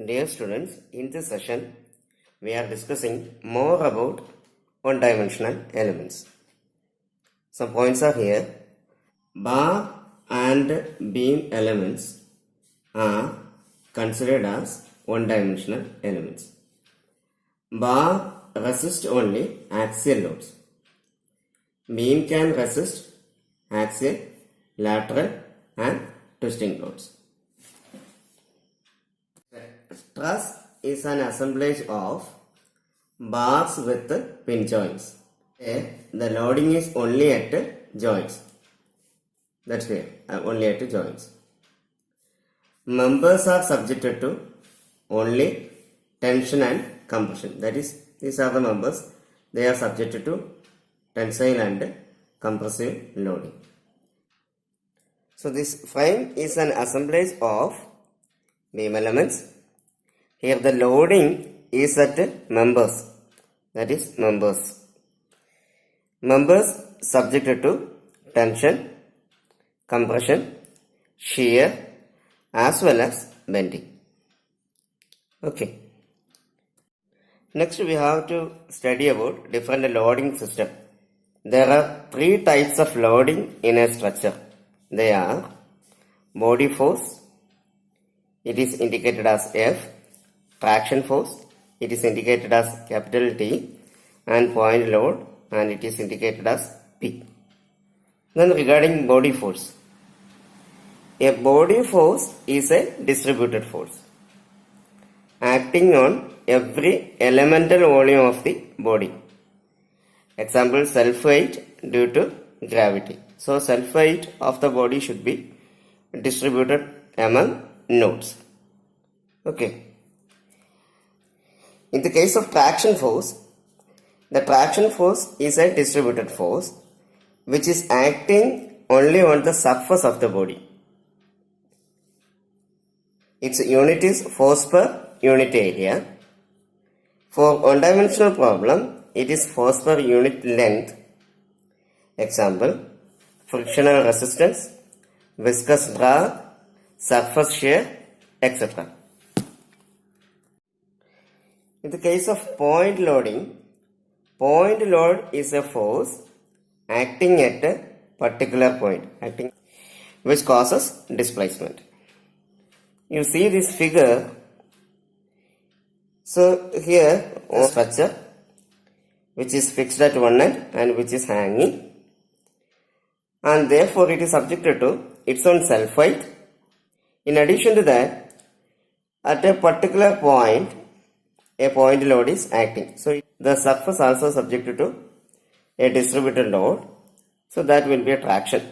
Dear students, in this session we are discussing more about one-dimensional elements. Some points are here. Bar and beam elements are considered as one-dimensional elements. Bar resists only axial loads. Beam can resist axial, lateral and twisting loads. Truss is an assemblage of bars with pin joints. Here, the loading is only at joints. That's clear. Only at joints. Members are subjected to only tension and compression. That is, these are the members. They are subjected to tensile and compressive loading. So this frame is an assemblage of beam elements. Here the loading is at members, that is members. Members subjected to tension, compression, shear as well as bending. Okay. Next we have to study about different loading system. There are three types of loading in a structure. They are body force, it is indicated as F. Traction force, it is indicated as capital T, and point load, and it is indicated as P. Then regarding body force, a body force is a distributed force acting on every elemental volume of the body. Example, self-weight due to gravity. So self-weight of the body should be distributed among nodes. Okay. In the case of traction force, the traction force is a distributed force which is acting only on the surface of the body. Its unit is force per unit area. For one-dimensional problem, it is force per unit length. Example, frictional resistance, viscous drag, surface shear, etc. In the case of point loading, point load is a force acting at a particular point, which causes displacement. You see this figure. So here a structure which is fixed at one end and which is hanging, and therefore it is subjected to its own self-weight. In addition to that, at a particular point, a point load is acting. So the surface also subjected to a distributed load. So that will be a traction.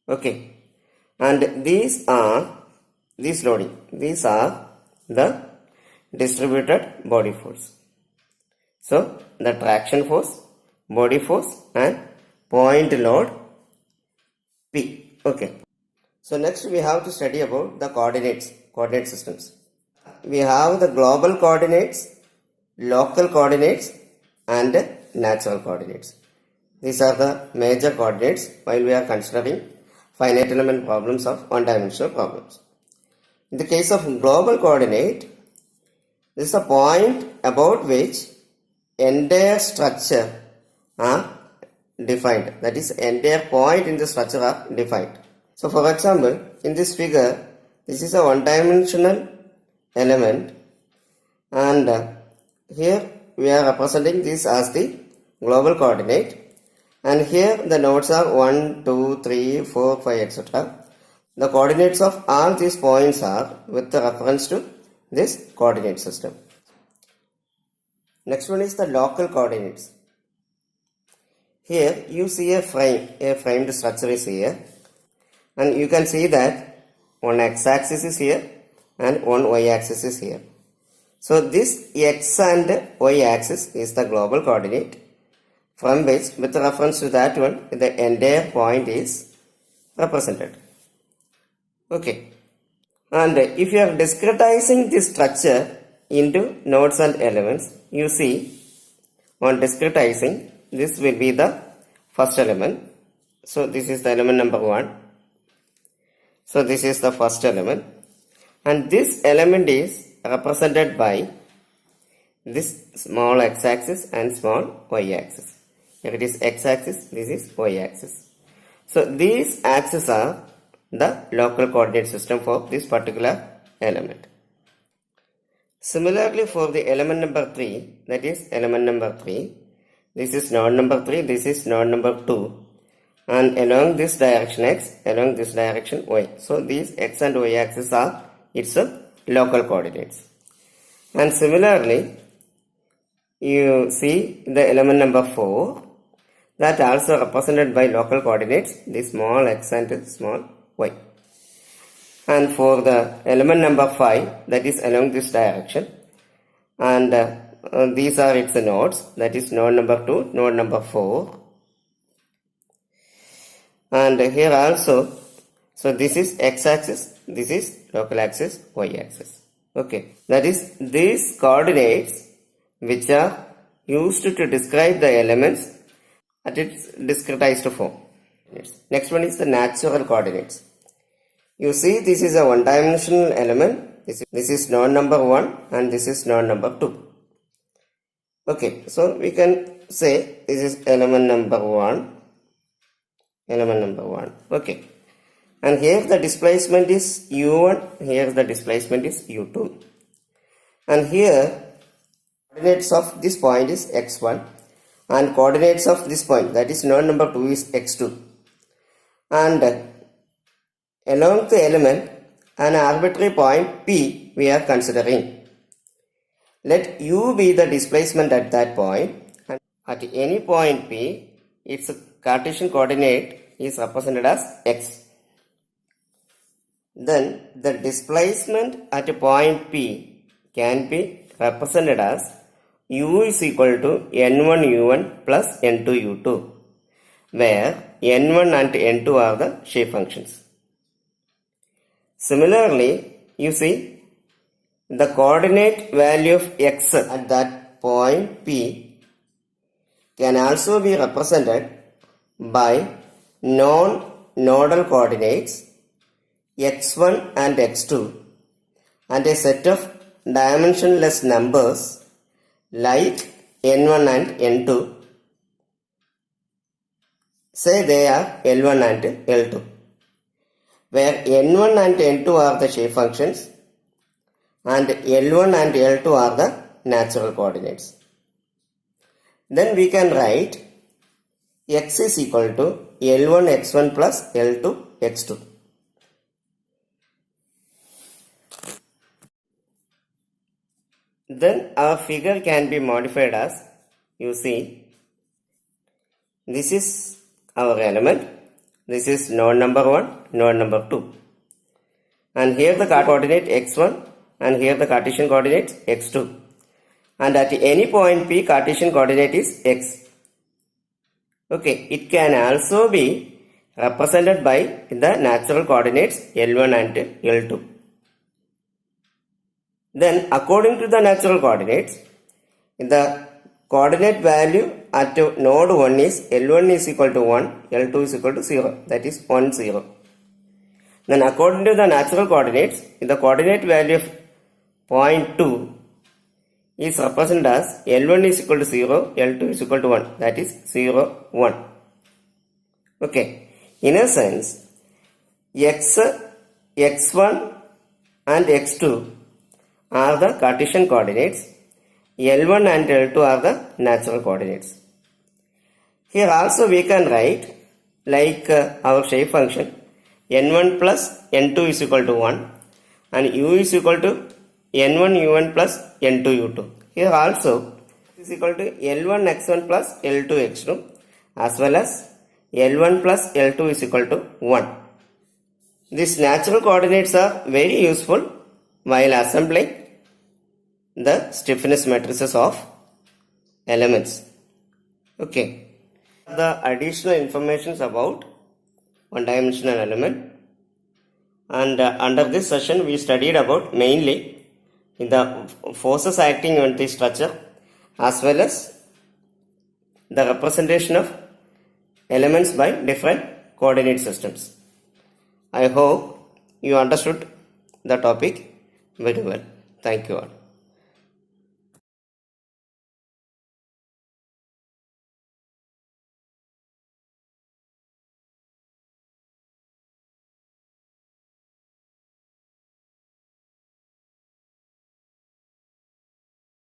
Okay. And these are the distributed body force. So the traction force, body force and point load P. Okay. So next we have to study about the coordinate systems. We have the global coordinates, local coordinates and natural coordinates. These are the major coordinates while we are considering finite element problems of one-dimensional problems. In the case of global coordinate, this is a point about which entire structure are defined. That is, entire point in the structure are defined. So for example, in this figure, this is a one-dimensional element, and here we are representing this as the global coordinate, and here the nodes are 1, 2, 3, 4, 5, etc. The coordinates of all these points are with the reference to this coordinate system. Next one is the local coordinates. Here you see a framed structure is here, and you can see that one x-axis is here and one y-axis is here. So this x and y-axis is the global coordinate, from which with reference to that one the entire point is represented. Okay. And if you are discretizing this structure into nodes and elements, you see on discretizing this will be the first element. So this is the element number 1. So this is the first element, and this element is represented by this small x-axis and small y-axis. Here it is x-axis, this is y-axis. So these axes are the local coordinate system for this particular element. Similarly, for the element number 3, that is element number 3, this is node number 3, this is node number 2, and along this direction x, along this direction y. So these x and y axes are its local coordinates. And similarly, you see the element number 4, that also represented by local coordinates, the small x and small y. And for the element number 5, that is along this direction, and these are its nodes, that is node number 2, node number 4, and here also, so this is x-axis, this is local axis, y-axis. Okay, that is these coordinates which are used to describe the elements at its discretized form. Next one is the natural coordinates. You see, this is a one-dimensional element. This is node number 1 and this is node number 2. Okay, so we can say this is element number 1. Element number 1. Okay. And here the displacement is u1, here the displacement is u2. And here coordinates of this point is x1 and coordinates of this point, that is node number 2, is x2. And along the element, an arbitrary point P we are considering. Let u be the displacement at that point, and at any point P, its Cartesian coordinate is represented as x. Then the displacement at a point P can be represented as u is equal to n1 u1 plus n2 u2, where n1 and n2 are the shape functions. Similarly, you see the coordinate value of x at that point P can also be represented by non-nodal coordinates x1 and x2 and a set of dimensionless numbers like n1 and n2. Say they are L1 and L2, where n1 and n2 are the shape functions and L1 and L2 are the natural coordinates. Then we can write x is equal to L1 x1 plus L2 x2. Then our figure can be modified as, you see, this is our element, this is node number 1, node number 2, and here the coordinate x1 and here the Cartesian coordinate x2, and at any point P Cartesian coordinate is x. Okay, it can also be represented by the natural coordinates L1 and L2. Then according to the natural coordinates, the coordinate value at node 1 is L1 is equal to 1, L2 is equal to 0, that is 1, 0. Then according to the natural coordinates, the coordinate value of point 2 is represented as L1 is equal to 0, L2 is equal to 1, that is 0, 1. Okay, in a sense, x, x1 and x2 are the Cartesian coordinates, L1 and L2 are the natural coordinates. Here also we can write like our shape function n1 plus n2 is equal to 1 and u is equal to n1 u1 plus n2 u2. Here also is equal to L1 x1 plus L2 x2 as well as L1 plus L2 is equal to 1. These natural coordinates are very useful while assembling the stiffness matrices of elements. Okay. The additional informations about one-dimensional element, and under this session we studied about mainly the forces acting on the structure as well as the representation of elements by different coordinate systems. I hope you understood the topic very well. Thank you all.